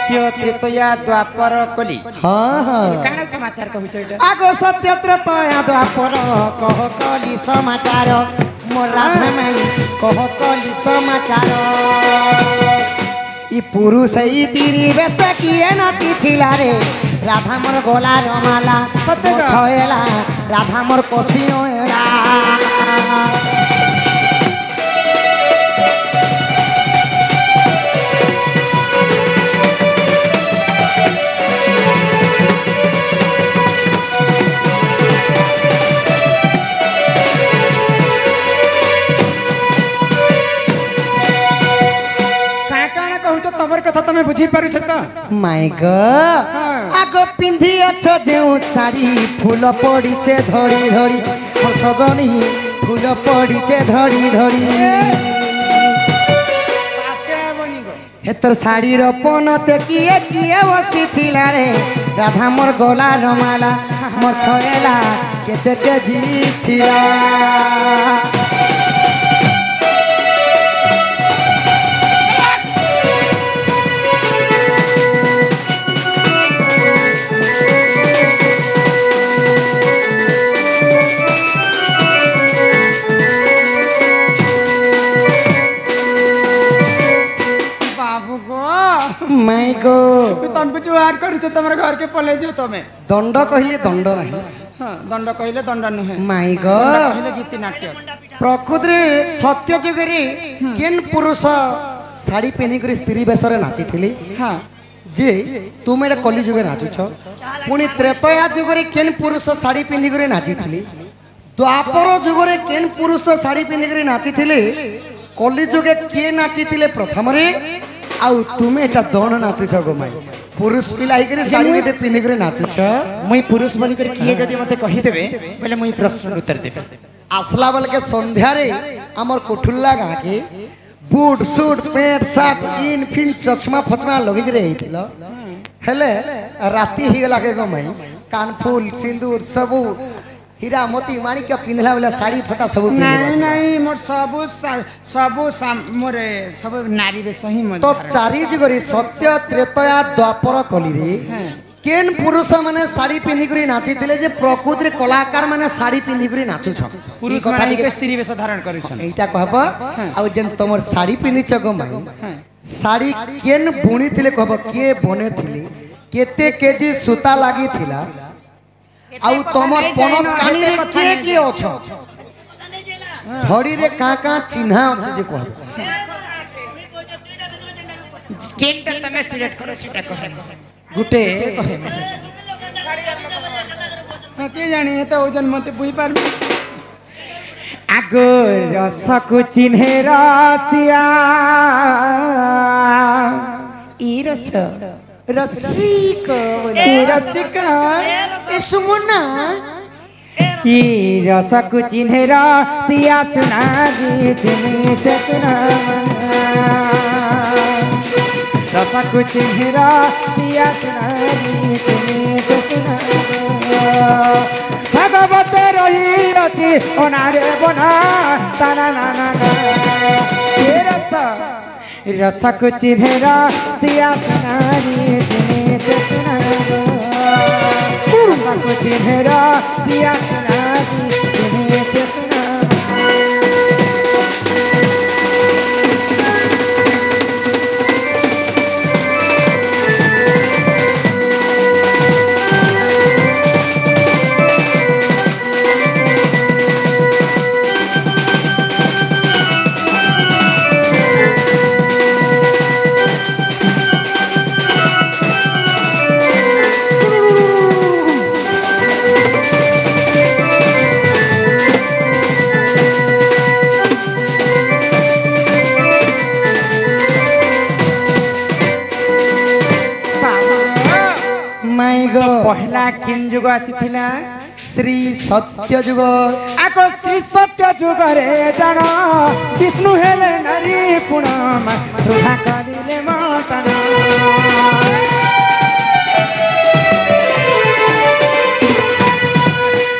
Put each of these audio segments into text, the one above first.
सत्य त्रेतया द्वापर कली हाँ हाँ काना समाचार कहू छ आगो सत्य त्रेतया द्वापर कह कली समाचार मोर राधा माई कह कली समाचार ई पुरुष ई तिरी बेस किए नाची थिला रे राधा मोर गोला रमाला सत्य छयला राधा मोर कोसियोला तमर कथा तमे बुझी पारु छ त माय गॉड आगो पिंधी अछ जेउ साड़ी फूल पड़ी छे धड़ी धड़ी मोर सजनी फूल पड़ी छे धड़ी धड़ी पास के बनी गो हेतर साड़ी रो पनते किए किए बसी थिला रे राधा मोर गोला रमाला मोर छयला केते के जी थिला माय गो तन कुछ वार करू छ तमर घर के पले जो तमे दंड कहिले दंड नहीं हां दंड कहिले दंड नहे माय गो कहिले गीति नाट्य प्रकृति रे सत्य जुगरे केन पुरुष साड़ी पहनी कर स्त्री बेसरे नाची थिली हां जे तुम एटा कली जुगे नाचु छ पुनी त्रेतया जुगरे केन पुरुष साड़ी पहनी कर नाची थिली द्वापर जुगरे केन पुरुष साड़ी पहनी कर नाची थिले कली जुगे के नाची थिले प्रथम रे आउ तुमे एटा दोन नाचु छ गो माई पुरुष पिलाई करे साड़ी गोटे पिंधि करे नाचु छ मुई पुरुष बनी कर किए जदी मते कहि देबे पहले मुई प्रश्न उत्तर देबे आसला बेल के संध्या रे हमर कोठुल्ला गा के बूट सूट पैंट शर्ट इन फिन चश्मा फचमा लगी करे हिथिलो हेले राती ही गला के गो माई कान फूल सिंदूर सबु हीरा मोती माणिक्य पिंधला वाला साड़ी फटा सब नहीं नहीं मोर सबु मोरे सब नारी रे सही मत तो चारि जुगरे सत्य त्रेतया द्वापर कली रे केन पुरुष माने साड़ी पिंधि करी नाची दिले जे प्रकृति रे कलाकार माने साड़ी पिंधि करी नाचु छ पुरुष माने के स्त्री वेश धारण करै छ एटा कहब आ जेन तमर साड़ी पिंधि छ गो माई साड़ी केन बुणी थिले कहब के बने थिले केते केजी सूता लागी थिला आउ तमर पनक कानी रे के अछ धड़ी रे का चिन्हा अछ जे कहब केनटा तमे सिलेक्ट करो सेटा कहे गुटे कहे हां के जानी ए तो ओजन मते बुई पार आगो रसकु चिन्हे रसिया ई रस रसिक रसिका ए सुमना की रसकु चिन्हे रसिया सुना दी चिन्हे सुना रसकु चिन्हे रसिया सुना दी चिन्हे सुना भगवत रही अति ओनारे बना तना ना ना ये रस रसकु चिन्हे रसिया सुना दी चिन्हे सुना रसकु चिन्हे रसिया सुना दी चिन्हे सुना पहला किन जुग आसीथिला श्री सत्य जुग आको श्री सत्य जुग रे जान विष्णु हेले नारी पुणमा सुधा करिले मतन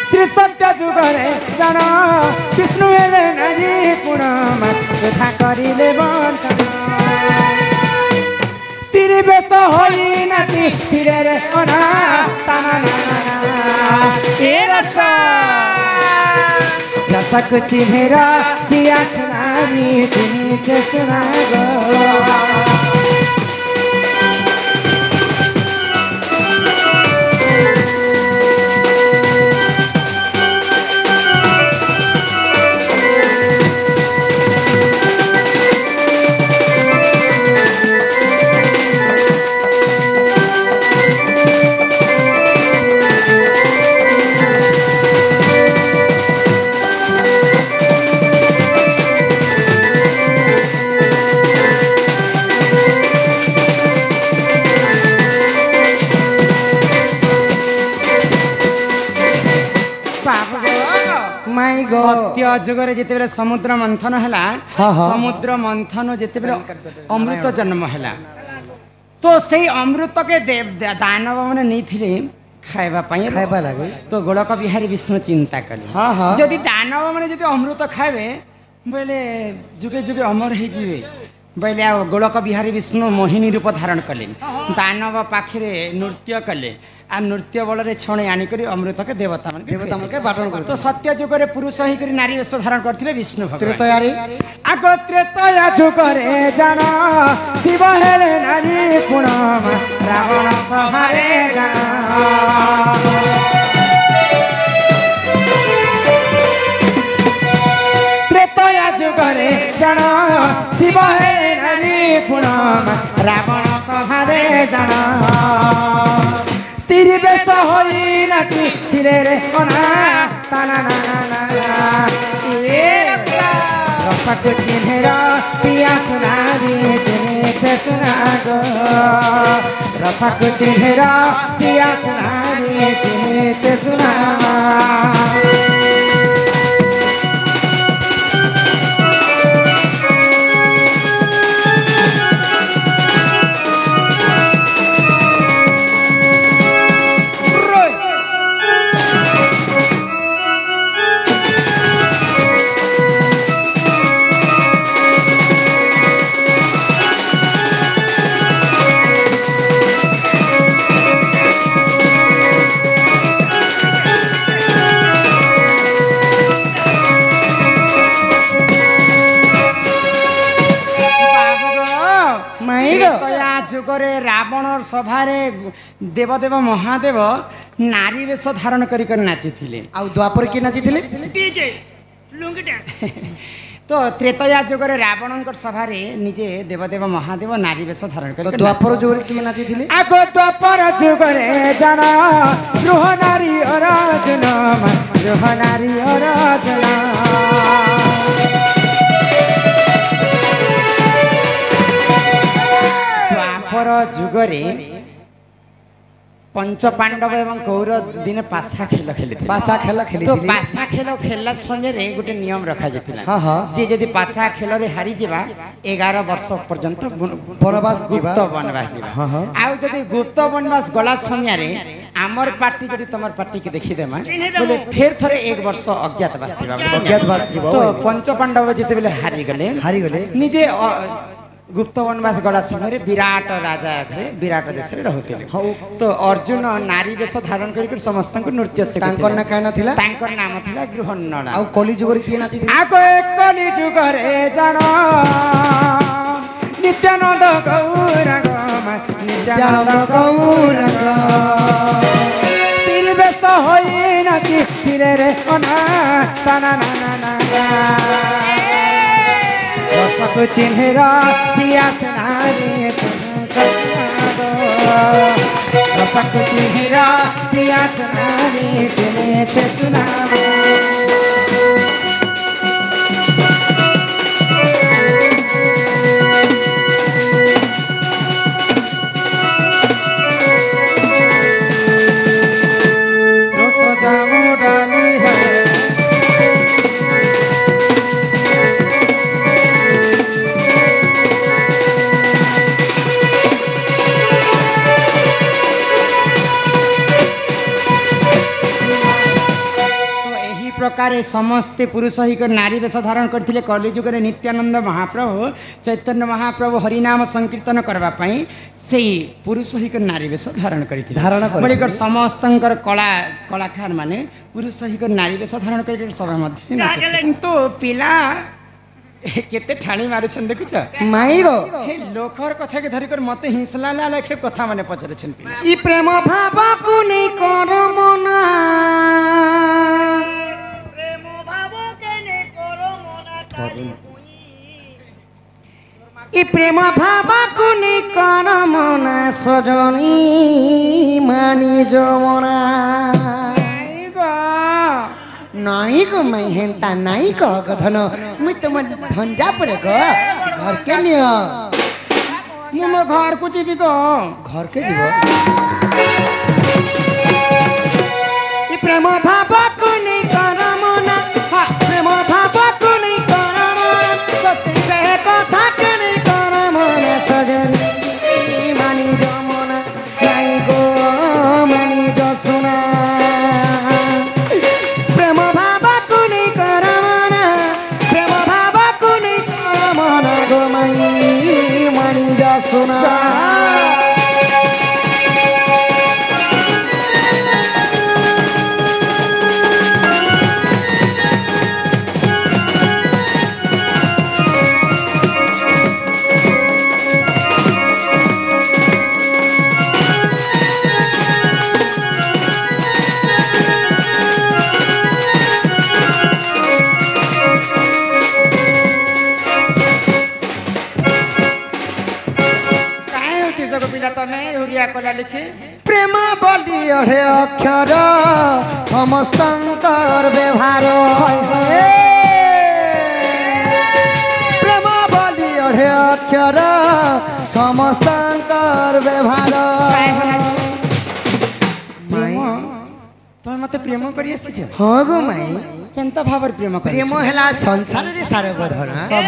श्री सत्य जुग रे जान विष्णु हेले नारी पुणमा सुधा करिले मतन स्त्री बेस বিষ হই নাচি ফিরে রে অনা তানা না এ রস রসক চিহেরা সিয়া সুনারি চিনিছে সুনা গো सत्य जुगर जिते समुद्र मंथन है समुद्र मंथन जिते अमृत जन्म है तो से अमृत के दानव मैंने नहीं खाइबा लगे तो गोलक बिहारी विष्णु चिंता कले जदि दानव मैंने जदि अमृत खाइबे बोले जुगे जुगे अमर हो जीवे बोले आ गोलक बिहारी विष्णु मोहिनी रूप धारण कले दानव पाखे नृत्य कले आ नृत्य बल छणे आनिक अमृत के देवता मन के बाटन तो सत्य जुगरे पुरुष होकर नारी वेश धारण करते विष्णु भगवान आग त्रेतया जुगरे जान शिव हेले नारी पुणम रावण सहारे जान त्रेतया जुगरे जान शिव हेले नारी पुणम रावण सहारे जान स्त्री बेश होई नाची फिरे रे अना ताना ना ना ए रसक चिन्हेरा पिया सुनारी चिन्हे सुना गो रसक चिन्हेरा पिया सुनारी चिन्हे सुना जुगरे रावण सभारे देवदेव महादेव नारी वेश धारण कर नाची द्वापर किए नाची तो त्रेतया जुगरे रावण सभारे निजे देवदेव महादेव नारी वेश धारण कर द्वापर जुगरे किए नाची आग द्वापर जुगरे जाना गृह नारी अर्जुन गृह नारी अर्जुन जुगरे पंच पांडव एवं कौरव दिन पासा खेल खेली तो पासा खेल खेलला समय गोटे नियम रखा जी जदि पासा खेल रे हारी जिबा 11 वर्ष पर्यंत वनवास गुप्त वनवास आउ जदि गुप्त वनवास गला समय रे आमर पार्टी जदि तमर पार्टी के देखि देमा बोले फिर थरे 1 वर्ष अज्ञातवास तो पंच पांडव जते बेले हारी गले निजे गुप्त वनवास गला समय विराट राजा विराट देश रहते तो अर्जुन नारी वेश धारण कर समस्त नृत्य से नाम थिला गृहनड़ा आ कली जुगरे किए नाची आगो कली जुगरे जान नित्यानंद गौरंग नित्यानंद गौरंग स्त्री वेश होई नाची फिरे रे अना ताना ना ना रसक चिन्हेरा सिया सुनारी रसक चिन्हेरा सिया सुनारी चिन्हे सुना प्रकार समस्ते पुरुष ही नारी वेश धारण करते कलिजुग नित्यानंद महाप्रभु चैतन्य महाप्रभु हरिनाम संकीर्तन करने से पुरुष ही नारी वेश धारण कर समस्त कला कलाकार माने पुरुष ही नारी वेश धारण कर सभा किंतु पिला केते ठाणी मारुछन देखुछ माई गो हे लोखर कथा के धरि कर मते हिंसला लेखे कथा माने पचरछन पिला ई प्रेम भाव को नै कर मना प्रेम भाव के नै कर मना तारी ई प्रेम भाव को नै कर मना सजनी मानी जमना नाई को मैं हेंता नाई को गधन मुई तुम भंजा पड़े गो घर के नियो मो घर को जीवी गो घर के जीवो ई प्रेम भाव को नहीं कर मना प्रेम भाव को नहीं कर मना सत्य से कथा के नहीं कर मना सजनी मानी जमना नाई गो मानी जो सुना सुना प्रेम बोली अढ़े अक्षर समस्तंकर व्यवहार प्रेम बोली अढ़े अक्षर समस्तंकर व्यवहार तुम मत प्रेम करी आसी हाँ गो माई केनता भावर प्रेम करी प्रेम हैला संसार रे सारे बधना सब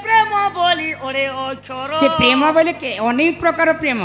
प्रेम बोली ओरे अक्षर जे प्रेम बोले के अनेक प्रकार प्रेम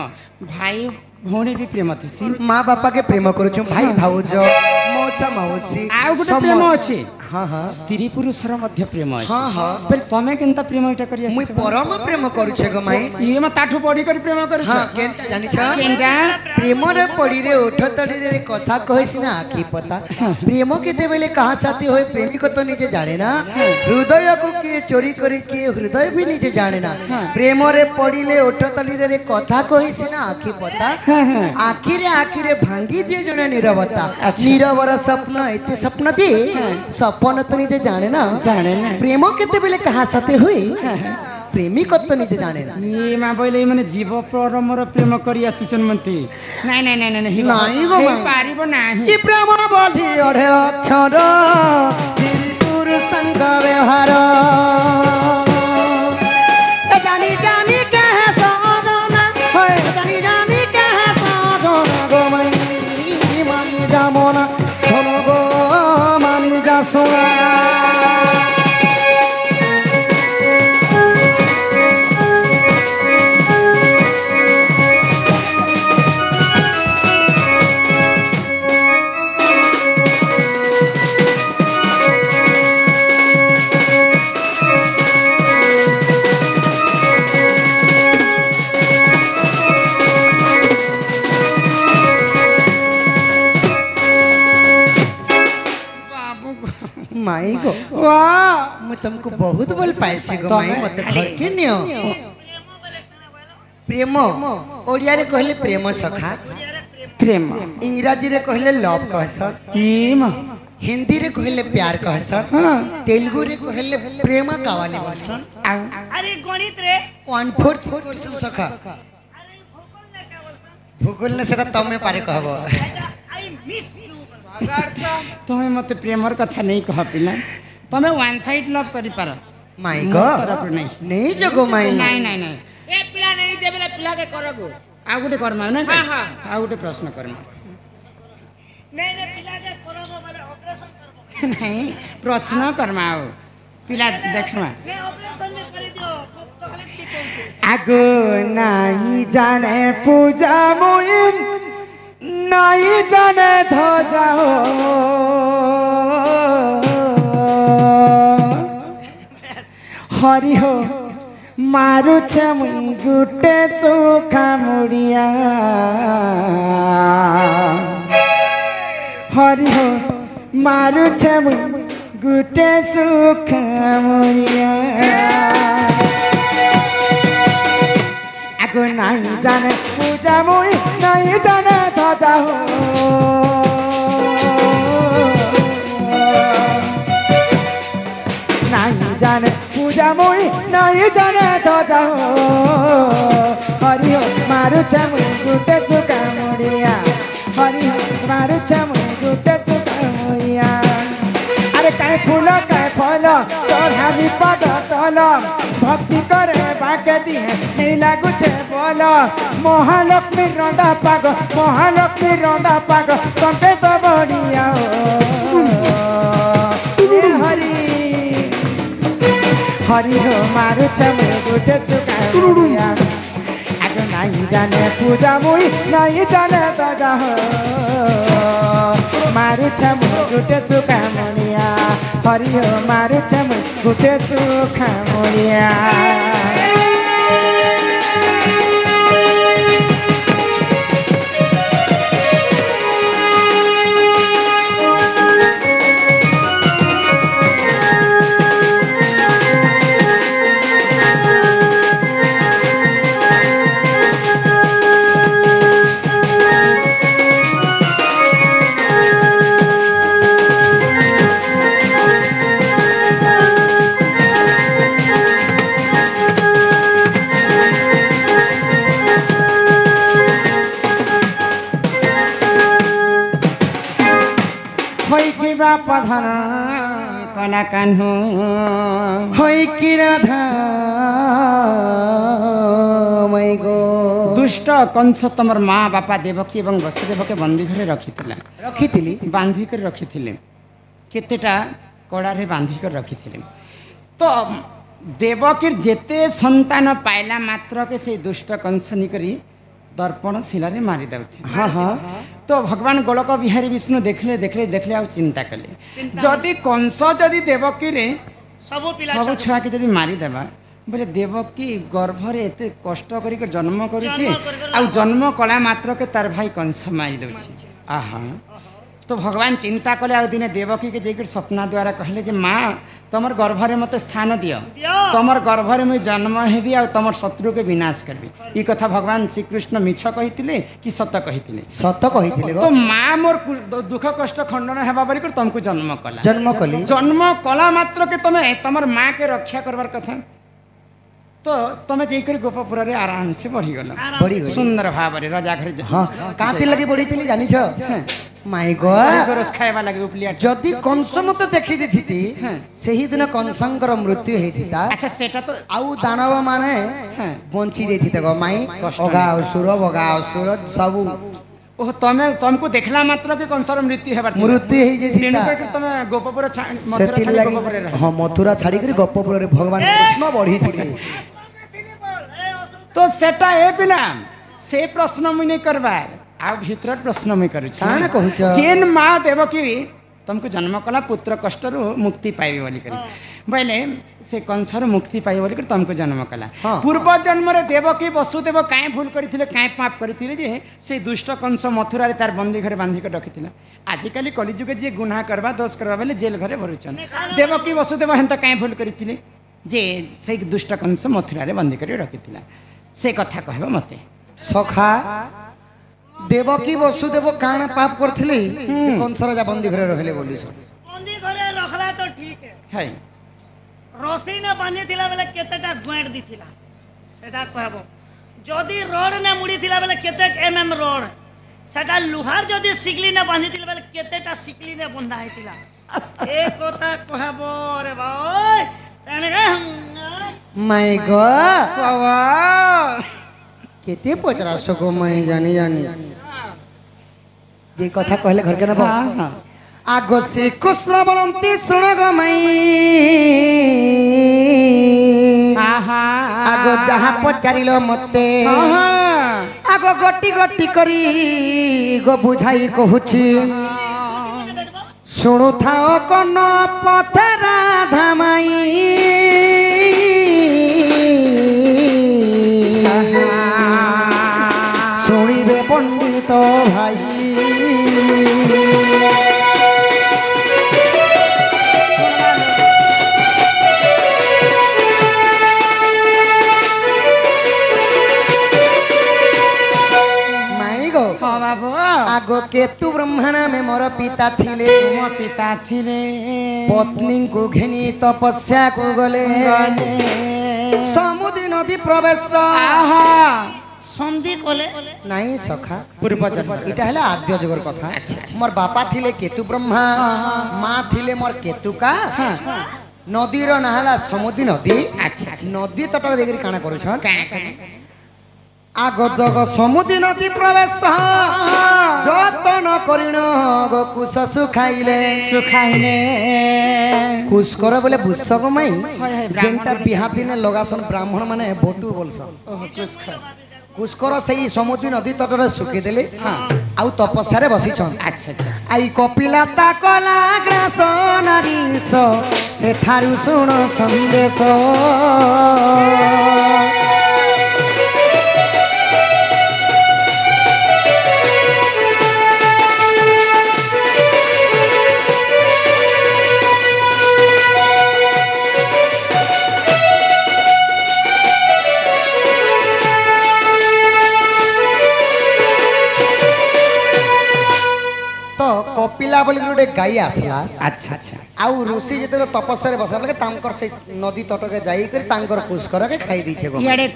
भाई भौणी भी प्रेम थी माँ बापा के प्रेम करूँ भाई भाउज मौसा मौसी आउ गोटे प्रेम अछि हाँ हाँ स्त्री पुरुषर मध्य प्रेम अछि हाँ हाँ पर तमे केनता प्रेम इटा करी मुई परम प्रेम करू छे गो माई ये म ताठू पड़ी कर प्रेम करू छ हाँ केनता जानि छ केनता प्रेम रे पड़ी रे ओठ तड़ी रे कसा कहैस ना आखी पता प्रेम केते बेले कहा साथी होय प्रेमी को तो निजे जाने ना हृदय को के चोरी करी के हृदय भी निजे जाने ना प्रेम रे पड़ी ले ओठ तड़ी रे कथा कहैस ना आखी पता आखी रे भांगी दिए जने नीरवता नीरवर स्वप्न एते स्वप्न दे सपन तो निजे जाने ना प्रेम केते बेले कहा साथे हुई प्रेमी को तो निजे जाने ना ये मां बोले माने जीव परमर प्रेम करी आसीचन मंती नहीं नहीं नहीं नहीं नहीं गो मां पारिबो नाही ई प्रेम बोली अढ़े अक्षर त्रिपुर संग व्यवहार जानी जानी के है साजना होय जानी जानी के है साजना गो मई मानी जामोना धनो गो मानी जा सोना माई गो वाह मैं तुमको बहुत बोल पाइसी गो माई मत घर के नियो प्रेम ओडिया रे कहले प्रेम सखा प्रेम इंग्रजी रे कहले लव कहसन प्रेम हिंदी रे कहले प्यार कहसन हां तेलुगु रे कहले प्रेम कावाली बोलसन अरे गणित रे 1/4 बोलसन सखा अरे भूगोल ने का बोलसन भूगोल ने सेटा तमे पारे कहबो आई मिस यू तुम्हें मत प्रेमर कथा नहीं कह पिला तुम्हें वन साइड लव करी पार माई गो तरफ नहीं नहीं जगो माई नहीं नहीं नहीं ए पिला नहीं देबेला पिला के करगो आ गोटे करमा ना हाँ, हाँ। आ गोटे प्रश्न करमा नहीं नहीं पिला के करगो माने ऑपरेशन करबो नहीं प्रश्न करमा आओ पिला देखमा नहीं ऑपरेशन में कर दियो तो खाली ठीक होचे आगो नहीं जाने पूजा मोइन नहीं जाने ध्वजा हो हरि हो मारुछ मुई गुटे सुखा मुड़िया हरि हो मारुछ मुई गुटे सुखा मुड़िया आगो नहीं जाने पूजा मुई नहीं जाने ध्वजा हो नहीं जाने पूजा मुई नहीं जाने ध्वजा हो हरि हो मारुछ मुई गुटे सुखा मुड़िया हरि हो मारुछ मुई गुटे सुखा मुड़िया अरे काय फूल काय फल चढ़ावी पद तल भक्ति करे बाके दिए नहीं लागुछे बोल महालक्ष्मी रंदा पाग महालक्ष्मी रंदा पाग तंबे तो बढ़िया हरि हरि हो मारुछ मुई गुटे सुखा मुड़िया आगो नहीं जाने पूजा मुई नहीं जाने ध्वजा हो मारुछ मुई गुटे सुखा मुड़िया हरि हो मारुछ मुई गुटे सुखा मुड़िया पधन कला कान्हू हई कि राधा मई गो दुष्ट कंस तमर माँ बापा देवकी एवं वसुदेव के बंदी घरे रखी बांधिक रखी केतेटा कड़ारे बांधिक रखी तो देवकीर जेते संतान पाइला मात्र के से दुष्ट कंस निकरी दर्पण शिलार मारी दे हाँ हाँ तो भगवान गोलक बिहारी विष्णु देखले देखले देखले आ चिंता कले जदि कंस जदि देवकी रे सब छुआ के जदि मारी देबा बोले देवकी गर्भरे एते कष्ट करी जन्म करुछि आ जन्म कला मात्र के तार भाई कंस मारी दउछि आहा तो भगवान चिंता कले आ दिने देवकी के जेकर सपना द्वारा कहले जे माँ तमर गर्भरे मते स्थान दियो तमर गर्भरे मुई जन्म हेबी आ तमर शत्रु के विनाश करबी ई कथा भगवान श्री कृष्ण मिछ कहितिले कि सत कहितिले सत कहितिले तो माँ मोर दुख कष्ट खंडन हेबा बरी कर तुमको जन्म कला जन्म कला मात्र के तमे तमर माँ के रक्षा करबार कथा तो तमे जेकर गोपपुर रे आराम से बढ़ी गलो बढ़ी सुंदर भाव रे राजा घर हां काती लगी बढ़ी थिली जानि छ माय गो रस खाइबा लगे उपलिया जदि कंस मते देखि दिथिति सेही दिन कंसंकर मृत्यु हेतिता अच्छा सेटा तो आउ दानव माने बंची देथिते गो माई ओगा असुर सब ओह तमे तुमको देखला मात्र के कंसर मृत्यु हे जेथिता तमे गोपपुर मथुरा छाड़ी गोपपुर रे हां मथुरा छाड़ी करी गोपपुर रे भगवान कृष्ण बढ़ी थिले तो सेटा ए पिला से प्रश्न मुई नै करबा आ भीतर प्रश्न मुई करू छी काना कहू छ जेन मां देवकी तुमको जन्म कला पुत्र कष्ट रु मुक्ति पाइबे बोली करी बोले से कंसर मुक्ति पाइबे बोली कर तुमको जन्म कला पूर्व जन्म रे देवकी वसुदेव काहे भूल करिथिले काहे पाप करिथिले जे से दुष्ट कंस मथुरा रे तार बंदी घरे बांधी के रखिथिला आजिकली कलिजुग जे गुनाह करबा दोष करबा बेले जेल घरे भरुचन देवकी वसुदेव हेंता काहे भूल करिथिले जे से दुष्ट कंस मथुरा रे बंदी करे रखिथिला से कथा कहबो मते सखा देवकी वसुदेव काना पाप करथिले कंसर जा बंदी घरे रहले बोली छ बंदी घरे रखला तो ठीक है रसी ने बांधी थिला बेले केतेटा गुएट दिथिला सेटा कहबो जदी रोड ने मुड़ी थिला बेले केतेक एमएम रोड सेटा लुहार जदी सिकली ने बांधी थिला बेले केतेटा सिकली ने बंधा हेतिला ए कथा कहबो रे भाई तने माय गॉड बाबा केते पचरा सको मैं जानी जे कथा कहले घर के ना आगो से कुशल बनंती सुन गो मई आगो जहाँ पचारिलो मते आगो गटी गटी करी गो बुझाई कहूची शुणु थाओ कन पथ राधा माई কহিবে পণ্ডিত ভাই आगो केतु ब्रह्मण में मोर पिता थिले मो पिता थिले पत्नी को घेनी तपस्या को गले समुद्र नदी प्रवेश आहा संधि कोले नहीं सखा पूर्व जन्म इटा हला आद्य जुगर कथा मोर बापा थिले केतु ब्रह्मा माँ थिले मोर केतुका नदी रो नाहला समुद्र नदी नदी तट देखि काना करूछन आगदग समुद्र नदी प्रवेश जतन करिण गो कुश सुखाइले कुशकर बोले बुसक माई जेंटा बिहा दिने लगासन ब्राह्मण माने बोटू बोलसन कुशकर सही समुद्र नदी तटरे सुखी देले आउ तपस्या रे बसिछन आई कपिला ता कला ग्रास नारीस सेठारु सुण संदेश कपिला बोली गोटे गाई आसला अच्छा अच्छा आउ ऋषि जेते तपस्या रे बसला के तांकर से नदी तटके जाई कर तांकर कुशकर के खाई दी छे इयाडे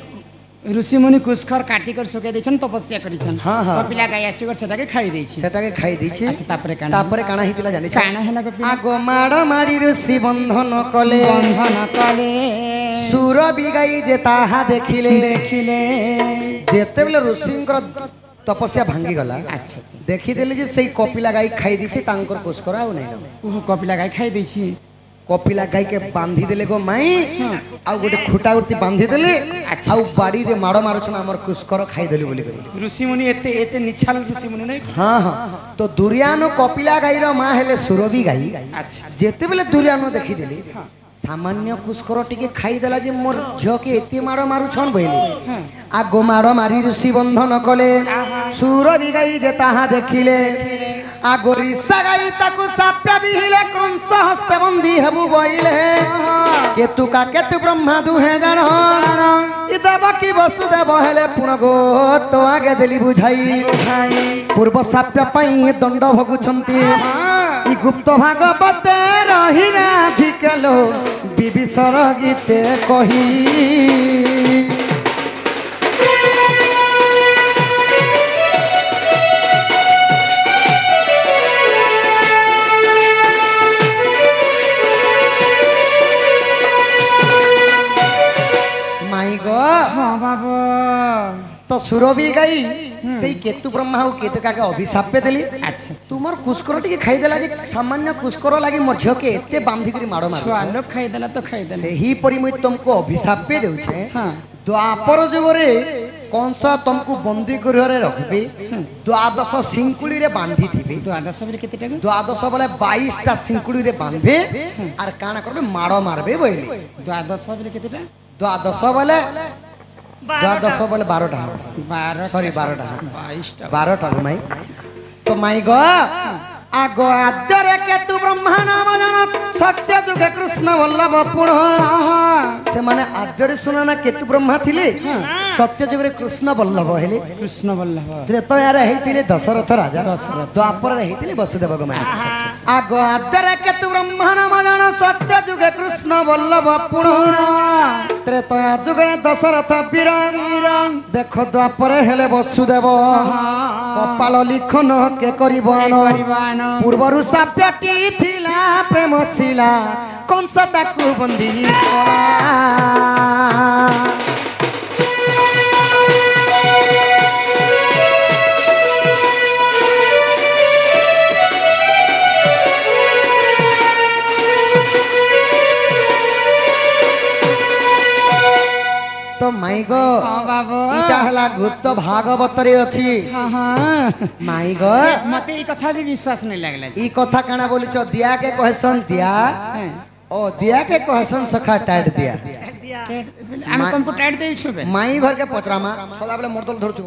ऋषि मुनि कुशकर काटी कर सुके देछन तपस्या करिछन कपिला गाई आसी कर सेटा के खाई दै छी सेटा के खाई दै छी अच्छा तापरे काना हितला जानि छी काना हला कपिला आगो माड माडी ऋषि बंधन कले सुर बिगाई जे ताहा देखिले जेते बेले ऋषिंकर तपस्या भांगी गला अच्छा अच्छा देखी देले जे सही कपिला गाई खाई दी छी तांकर कुशकर आउ नै ओहो कपिला गाई खाई दै छी कपिला गाई के बांधी देले गो माई आ गोटे खुटा उर्ती बांधी देले आ बाड़ी रे माड़ मारुछन हमर कुशकर खाई देली बोली करी ऋषि मुनि एते एते निछाल ऋषि मुनि नै हां हां तो दुर्यानो कपिला गाई रो मां हेले सुरभि गाई अच्छा जेते बेले दुर्यानो देखी देली सामान्य कुशकर टिके खाई देला जे मोर झियो के एते माड़ मारुछन बोली आ गो माड़ मारी ऋषि बंधन कले सुरभि गाई जे ताहा देखिले आ गोरिसा गाई ताकू साप्या बिहिले कंस हस्ते बंदी हेबु बोइले केतु का केतु ब्रह्मा दुहे जान इ देवकी वसुदेव हेले पुण गो तो आगे देली बुझाई पूर्व साप्या पई दंड भगुछंती इ गुप्त भागवत रही राधिकलो विभीषण गीते कही तो सुरभि गाई सेई केतु ब्रह्मा हो केतुका के अभिशाप पे देली अच्छा तुमर कुशकर टिके खाई देला जे सामान्य कुशकर लागि मोर झियो के एते बांधी करी मारो मारो स्वालो खाई देला तो खाई देला सेही परिमय तुमको अभिशाप पे देउ छे द्वापर जुग रे कंस तुमको बंदी गृह रखबे द्वादश सिंकुली रे बांधी थिबे द्वादश बोले केतेटा द्वादश बोले 22 टा सिंकुली रे बांधबे आर काना करबे मारो मारबे बोली द्वादश बोले केतेटा द्वादश बोले द्वादश बोले 12टा 12 सॉरी 12टा 22टा 12टा माई तो माई गो आगो आद्य केतु ब्रह्मा नाम जन सत्य जुगे कृष्ण वल्लभ पुण से माने आद्य सुना केतु ब्रह्मा थिले सत्य जुगे कृष्ण वल्लभ हेले कृष्ण वल्लभ त्रेतया रे हेतिले दशरथ राजा द्वापर रे हेतिले वसुदेव गोमाई आगो आद्य केतु ब्रह्मा नाम जन सत्य जुगे कृष्ण वल्लभ पुण त्रेतया जुगे दशरथ वीर देखो द्वापर हेले वसुदेव कपाल लिखन के करिबन पूर्वर साप्यटी थिला प्रेम शिला कंस ताकू बंदी कला तो माई गो इटा हला गुप्त भागवत रे अछि माई गो मते ई कथा भी विश्वास नहीं लागला ई कथा काना बोली छ दिया के कहसन दिया ओ दिया के कहसन सखा टाट दिया हम तुमको टाइट दे छबे माई घर के पतरा मा सदा बेले मोरदल धरतु